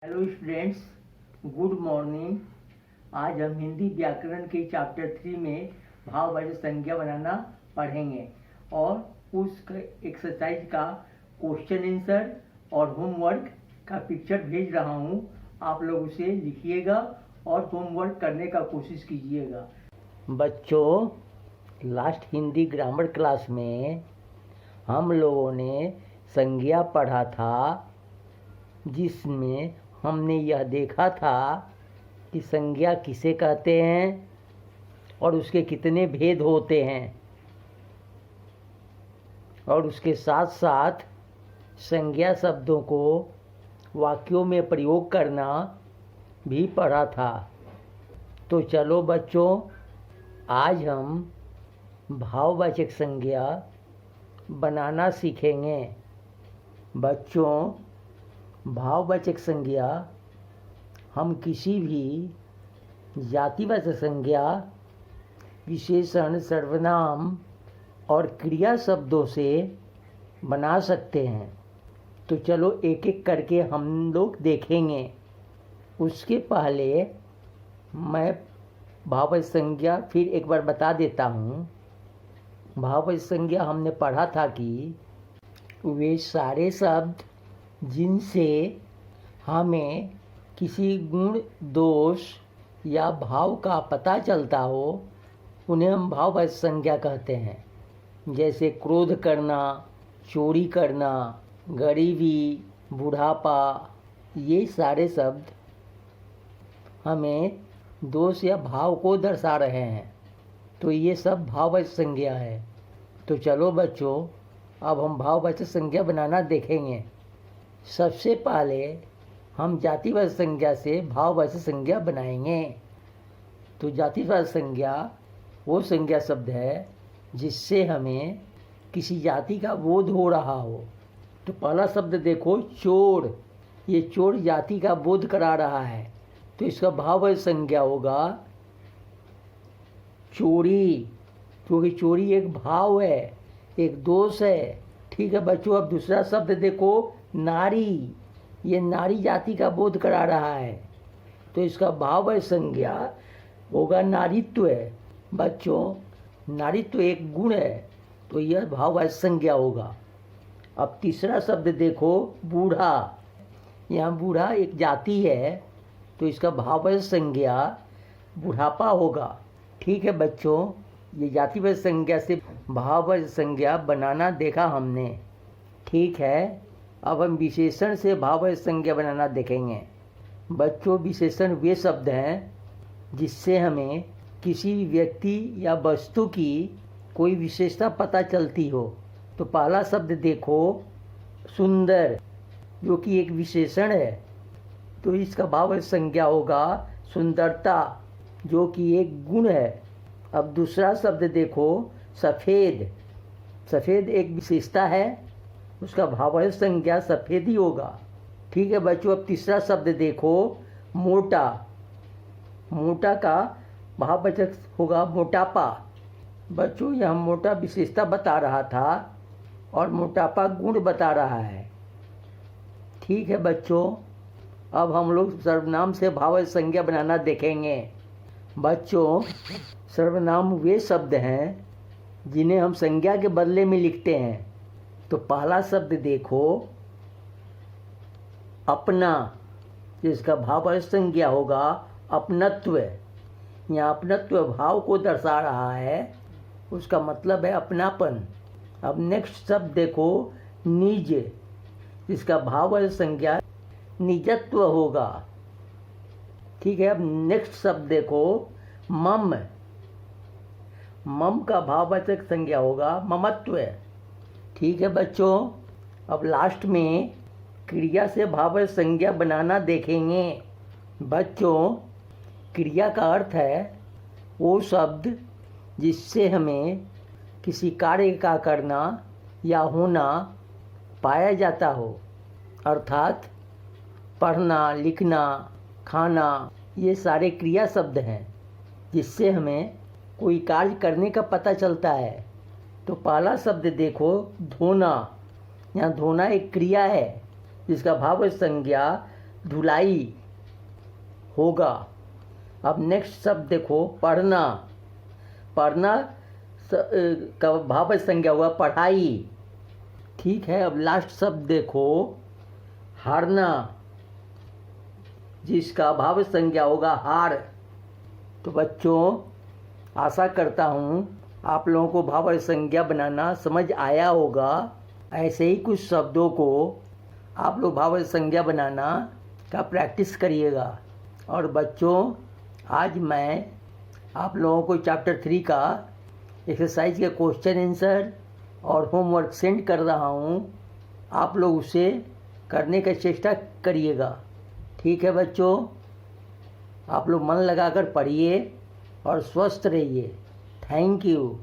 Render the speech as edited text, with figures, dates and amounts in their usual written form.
Hello students, good morning. आज हम हिंदी व्याकरण के चैप्टर 3 में भाववाचक संज्ञा बनाना पढ़ेंगे और उस एक्सरसाइज का क्वेश्चन आंसर और होमवर्क का पिक्चर भेज रहा हूँ। आप लोग उसे लिखिएगा और होमवर्क करने का कोशिश कीजिएगा। बच्चों, लास्ट हिंदी ग्रामर क्लास में हम लोगों ने संज्ञा पढ़ा था, जिसमें हमने यह देखा था कि संज्ञा किसे कहते हैं और उसके कितने भेद होते हैं, और उसके साथ साथ संज्ञा शब्दों को वाक्यों में प्रयोग करना भी पढ़ा था। तो चलो बच्चों, आज हम भाववाचक संज्ञा बनाना सीखेंगे। बच्चों, भाववाचक संज्ञा हम किसी भी जातिवाचक संज्ञा, विशेषण, सर्वनाम और क्रिया शब्दों से बना सकते हैं। तो चलो एक एक करके हम लोग देखेंगे। उसके पहले मैं भाववाचक संज्ञा फिर एक बार बता देता हूँ। भाववाचक संज्ञा हमने पढ़ा था कि वे सारे शब्द जिनसे हमें किसी गुण, दोष या भाव का पता चलता हो, उन्हें हम भाववाचक संज्ञा कहते हैं। जैसे क्रोध करना, चोरी करना, गरीबी, बुढ़ापा, ये सारे शब्द हमें दोष या भाव को दर्शा रहे हैं, तो ये सब भाववाचक संज्ञा है। तो चलो बच्चों, अब हम भाववाचक संज्ञा बनाना देखेंगे। सबसे पहले हम जातिवाचक संज्ञा से भाववाचक संज्ञा बनाएंगे। तो जातिवाचक संज्ञा वो संज्ञा शब्द है जिससे हमें किसी जाति का बोध हो रहा हो। तो पहला शब्द देखो, चोर। ये चोर जाति का बोध करा रहा है, तो इसका भाववाचक संज्ञा होगा चोरी, क्योंकि चोरी एक भाव है, एक दोष है। ठीक है बच्चों, अब दूसरा शब्द देखो, नारी। ये नारी जाति का बोध करा रहा है, तो इसका भाववाचक संज्ञा होगा नारीत्व। बच्चों, नारीत्व एक गुण है, तो यह भाववाचक संज्ञा होगा। अब तीसरा शब्द देखो, बूढ़ा। यहाँ बूढ़ा एक जाति है, तो इसका भाववाचक संज्ञा बुढ़ापा होगा। ठीक है बच्चों, ये जातिवाचक संज्ञा से भाववाचक संज्ञा बनाना देखा हमने। ठीक है, अब हम विशेषण से भाववाचक संज्ञा बनाना देखेंगे। बच्चों, विशेषण वे शब्द हैं जिससे हमें किसी व्यक्ति या वस्तु की कोई विशेषता पता चलती हो। तो पहला शब्द देखो, सुंदर, जो कि एक विशेषण है, तो इसका भाववाचक संज्ञा होगा सुंदरता, जो कि एक गुण है। अब दूसरा शब्द देखो, सफ़ेद। सफ़ेद एक विशेषता है, उसका भाववाचक संज्ञा सफ़ेद ही होगा। ठीक है बच्चों, अब तीसरा शब्द देखो, मोटा। मोटा का भाववाचक होगा मोटापा। बच्चों, यह मोटा विशेषता बता रहा था और मोटापा गुण बता रहा है। ठीक है बच्चों, अब हम लोग सर्वनाम से भाववाचक संज्ञा बनाना देखेंगे। बच्चों, सर्वनाम वे शब्द हैं जिन्हें हम संज्ञा के बदले में लिखते हैं। तो पहला शब्द देखो, अपना, जिसका भाववाचक संज्ञा होगा अपनत्व। यहाँ अपनत्व भाव को दर्शा रहा है, उसका मतलब है अपनापन। अब नेक्स्ट शब्द देखो, निज, जिसका भाववाचक संज्ञा निजत्व होगा। ठीक है, अब नेक्स्ट शब्द देखो, मम। मम का भाववाचक संज्ञा होगा ममत्व। ठीक है बच्चों, अब लास्ट में क्रिया से भाववाचक संज्ञा बनाना देखेंगे। बच्चों, क्रिया का अर्थ है वो शब्द जिससे हमें किसी कार्य का करना या होना पाया जाता हो, अर्थात पढ़ना, लिखना, खाना, ये सारे क्रिया शब्द हैं जिससे हमें कोई कार्य करने का पता चलता है। तो पहला शब्द देखो, धोना। यहाँ धोना एक क्रिया है जिसका भाववाचक संज्ञा धुलाई होगा। अब नेक्स्ट शब्द देखो, पढ़ना। पढ़ना का भाव संज्ञा हुआ पढ़ाई। ठीक है, अब लास्ट शब्द देखो, हारना, जिसका भाव संज्ञा होगा हार। तो बच्चों, आशा करता हूँ आप लोगों को भाव संज्ञा बनाना समझ आया होगा। ऐसे ही कुछ शब्दों को आप लोग भाव संज्ञा बनाना का प्रैक्टिस करिएगा। और बच्चों, आज मैं आप लोगों को चैप्टर 3 का एक्सरसाइज के क्वेश्चन आंसर और होमवर्क सेंड कर रहा हूँ। आप लोग उसे करने का चेष्टा करिएगा। ठीक है बच्चों, आप लोग मन लगाकर पढ़िए और स्वस्थ रहिए। Thank you.